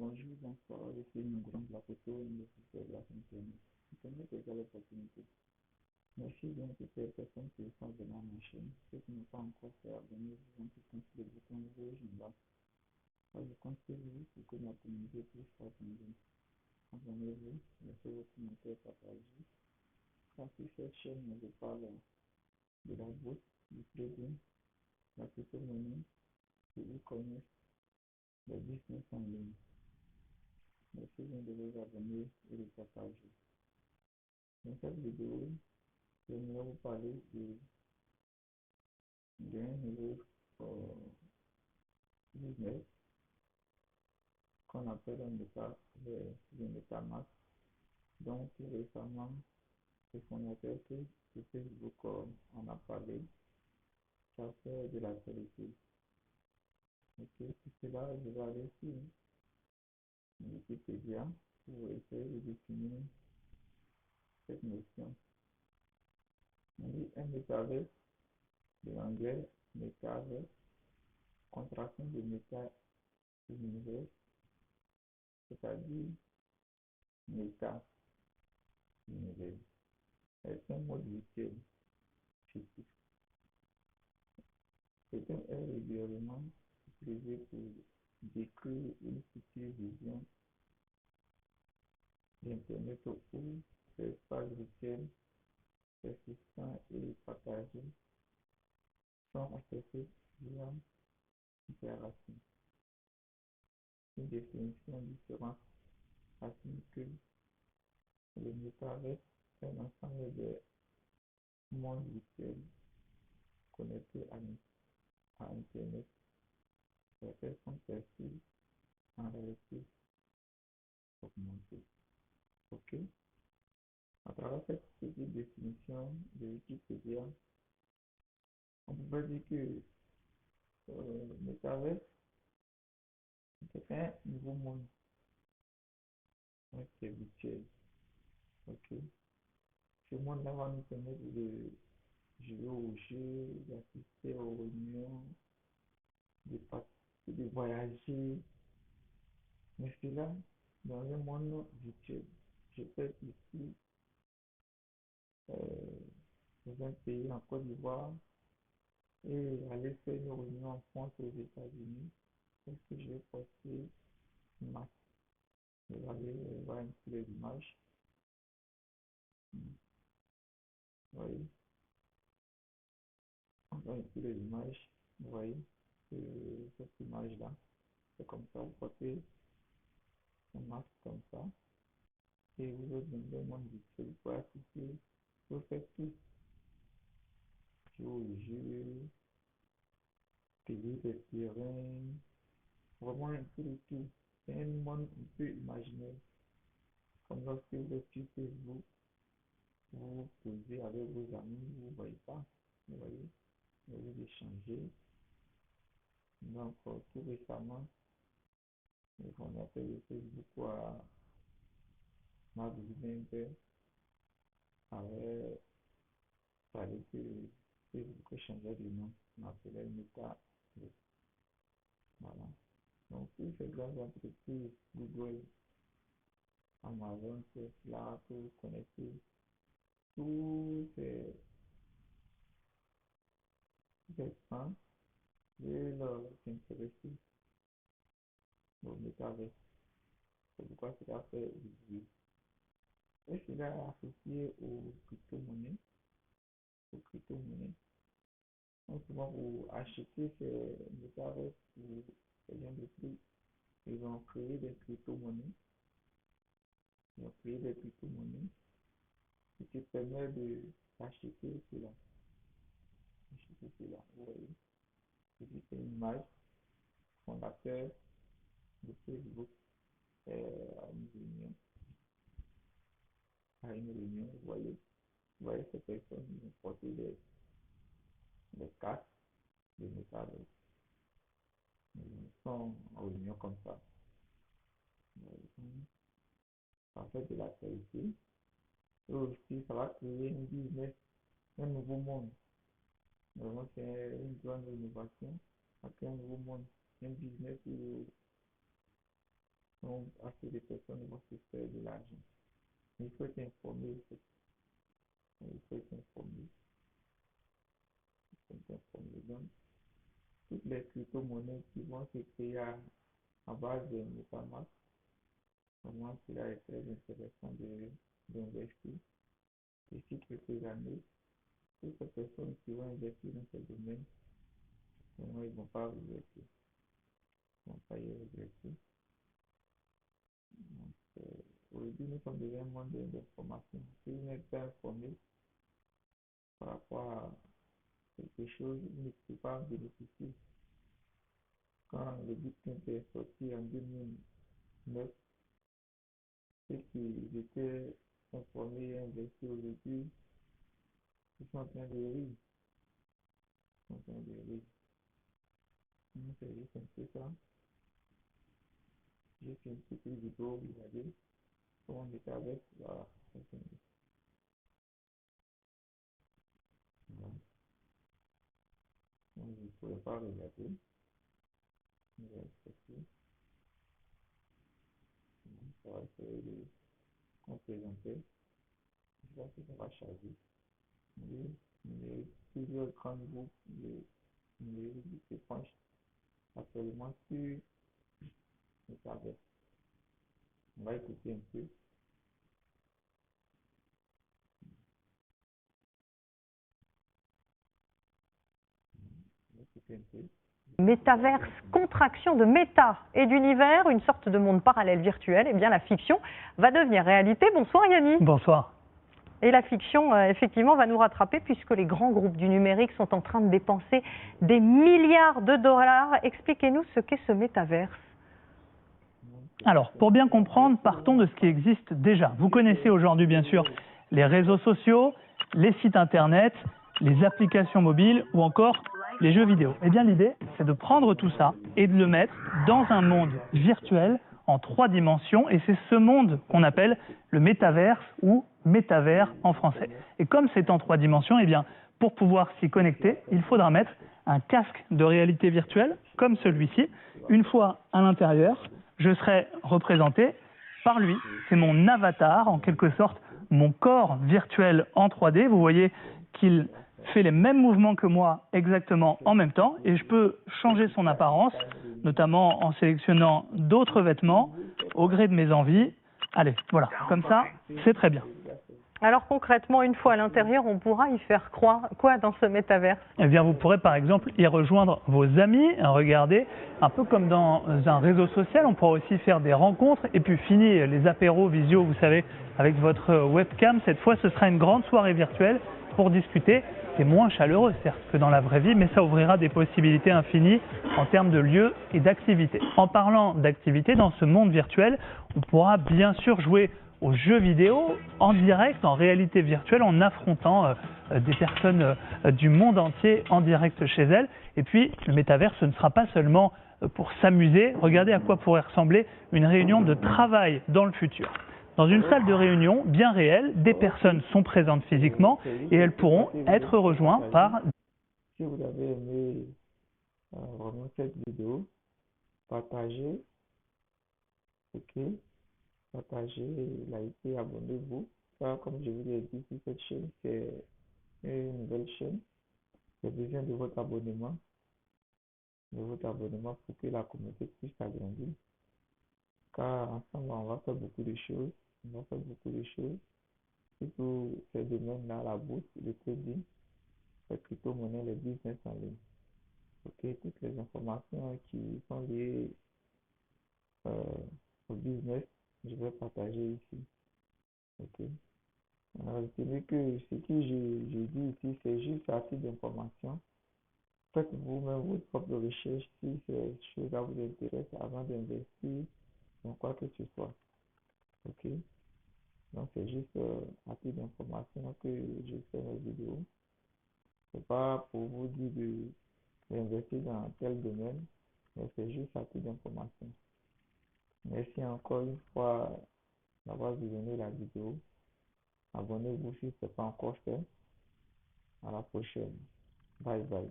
Bonjour, bonsoir, je suis Ngourang Lakoto, investisseur de la Internet. Internet est à l'opportunité. Merci bien à toutes les personnes qui sont venues à ma chaîne. Ceux qui n'ont pas encore fait abonner, vous cliquer sur le bouton rouge en bas. Je compte sur vous pour que ma communauté puisse s'agrandir. Abonnez-vous, laissez vos commentaires, partagez. Car sur cette chaîne, je parle de la bourse, du trading, la crypto-monnaie, du e-commerce, le business en ligne. Merci bien de vous abonner et de partager. Dans cette vidéo, j'aimerais vous parler d'un nouveau business qu'on appelle le MetaMask. Donc, récemment, le fondateur de Facebook en a parlé, ça fait de la qualité. Ok, pour cela, je vais aller sur Wikipédia pour essayer de définir cette notion. On dit un métaverse, de l'anglais métaverse, contraction de méta et univers, c'est-à-dire méta univers. C'est un mode virtuel fictif. C'est un régulièrement utilisé pour décrire une future vision d'Internet où ces espaces virtuels persistants et partagés sont accessibles via interaction. Une définition différente affirme que le métavers est un ensemble de mondes virtuels connectés à Internet, lesquels sont perçus en réalité augmentée. Ok? À travers cette petite définition de Wikipédia, on peut dire que le métavers c'est un nouveau monde qui est virtuel. Ok? Ce monde-là va nous permettre de jouer aux jeux, d'assister aux réunions, de participer, de voyager. Mais c'est là, dans un monde virtuel. Je peux être ici, dans un pays en Côte d'Ivoire, et aller faire une réunion en France aux États-Unis. Est-ce que je vais poster une marque? Je vais aller voir un peu les images. Vous voyez, on voit un peu les images. Vous voyez, cette image-là, c'est comme ça. Vous portez un masque comme ça. Et vous êtes dans un monde virtuel. Vous pouvez assister, vous faites tout. Jouer aux jeux, payer des terrains, vraiment un peu de tout. C'est un monde un peu imaginaire. Comme lorsque vous êtes sur Facebook, vous vous posez avec vos amis, vous ne voyez pas. Vous voyez, vous échangez. Donc, tout récemment, le fondateur de Facebook Mark Zuckerberg avait parlé que Facebook changeait de nom. On appelait Meta. Voilà. Donc, tous ces grandes entreprises, Google, Amazon, Tesla, tout connecté, tous ces gens veulent s'intéresser au métavers. C'est pourquoi cela fait du et cela est associé aux crypto-monnaies. Donc, souvent, vous achetez ces métavers pour rien de plus. Ils ont créé des crypto-monnaies. Ils ont créé des crypto-monnaies ce qui permet d'acheter cela. Acheter cela. Vous voyez, c'est une image fondateur de Facebook à une réunion, vous voyez ces personnes porter des casques de métal, ils sont en réunion comme ça. Ça fait de la qualité. Et aussi, ça va créer un business, un nouveau monde. Vraiment, c'est une grande innovation. Ça crée un nouveau monde, un business où Donc, assez de personnes vont se faire de l'argent. Il faut être informé, il faut être informé, il faut être informé. Donc, toutes les crypto-monnaies qui vont se créer à base de MetaMask, pour moi, cela est très intéressant d'investir. D'ici quelques années, toutes les personnes qui vont investir dans ce domaine, ils ne vont pas regretter. Ils ne vont pas y regretter. Donc, aujourd'hui, nous sommes dans un monde d'information. Si vous n'êtes pas informé par rapport à quelque chose, vous ne pouvez pas en bénéficier. Quand le Bitcoin est sorti en 2009, ceux qui étaient informés et investis aujourd'hui, ils sont en train de rire. Ils sont en train de rire. C'est juste un peu ça. J'ai fait une petite vidéo, regardez, comment on était avec la donc, je ne pourrais pas regarder. Je vais accepter. Ça va essayer de représenter. Je vois que ça va charger. Mais plusieurs grands groupes de se penchent actuellement sur le tabac. On va écouter un peu. On va écouter un peu. Métaverse, contraction de méta et d'univers, une sorte de monde parallèle virtuel, et bien la fiction va devenir réalité. Bonsoir Yanni. Bonsoir. Et la fiction, effectivement, va nous rattraper puisque les grands groupes du numérique sont en train de dépenser des milliards de dollars. Expliquez-nous ce qu'est ce métaverse. Alors, pour bien comprendre, partons de ce qui existe déjà. Vous connaissez aujourd'hui, bien sûr, les réseaux sociaux, les sites internet, les applications mobiles ou encore les jeux vidéo. Eh bien, l'idée, c'est de prendre tout ça et de le mettre dans un monde virtuel en 3 dimensions. Et c'est ce monde qu'on appelle le métaverse ou métavers en français. Et comme c'est en 3 dimensions, eh bien, pour pouvoir s'y connecter, il faudra mettre un casque de réalité virtuelle comme celui-ci. Une fois à l'intérieur, je serai représenté par lui. C'est mon avatar, en quelque sorte, mon corps virtuel en 3D. Vous voyez qu'il fait les mêmes mouvements que moi exactement en même temps et je peux changer son apparence, notamment en sélectionnant d'autres vêtements au gré de mes envies. Allez, voilà, comme ça, c'est très bien. Alors concrètement, une fois à l'intérieur, on pourra y faire croire quoi dans ce métaverse? Eh bien, vous pourrez par exemple y rejoindre vos amis, regardez, un peu comme dans un réseau social, on pourra aussi faire des rencontres et puis finir les apéros visio, vous savez, avec votre webcam. Cette fois, ce sera une grande soirée virtuelle pour discuter. C'est moins chaleureux, certes, que dans la vraie vie, mais ça ouvrira des possibilités infinies en termes de lieux et d'activités. En parlant d'activités, dans ce monde virtuel, on pourra bien sûr jouer aux jeux vidéo en direct, en réalité virtuelle, en affrontant des personnes du monde entier en direct chez elles. Et puis, le métavers, ce ne sera pas seulement pour s'amuser. Regardez à quoi pourrait ressembler une réunion de travail dans le futur. Dans une salle de réunion bien réelle, des personnes sont présentes physiquement et elles pourront être rejointes par... Si vous avez aimé vraiment cette vidéo, partagez, ok, partagez, likez, abonnez-vous. Ça, comme je vous l'ai dit, si cette chaîne, c'est une nouvelle chaîne, j'ai besoin de votre abonnement pour que la communauté puisse s'agrandir. Car ensemble, on va faire beaucoup de choses. On va faire beaucoup de choses. Surtout ces domaines-là, la bourse, le trading, les crypto-monnaies, les business en ligne. Ok, toutes les informations qui sont liées au business, je vais partager ici. Ok. Alors, retenez que ce que je dis ici, c'est juste à titre d'information. Faites vous-même votre propre recherche si ces choses-là vous intéressent avant d'investir dans quoi que ce soit. Ok. Donc, c'est juste à titre d'information que je fais mes vidéos. C'est pas pour vous dire d'investir dans tel domaine, mais c'est juste à titre d'information. Merci encore une fois d'avoir visionné la vidéo. Abonnez-vous si ce n'est pas encore fait. À la prochaine. Bye bye.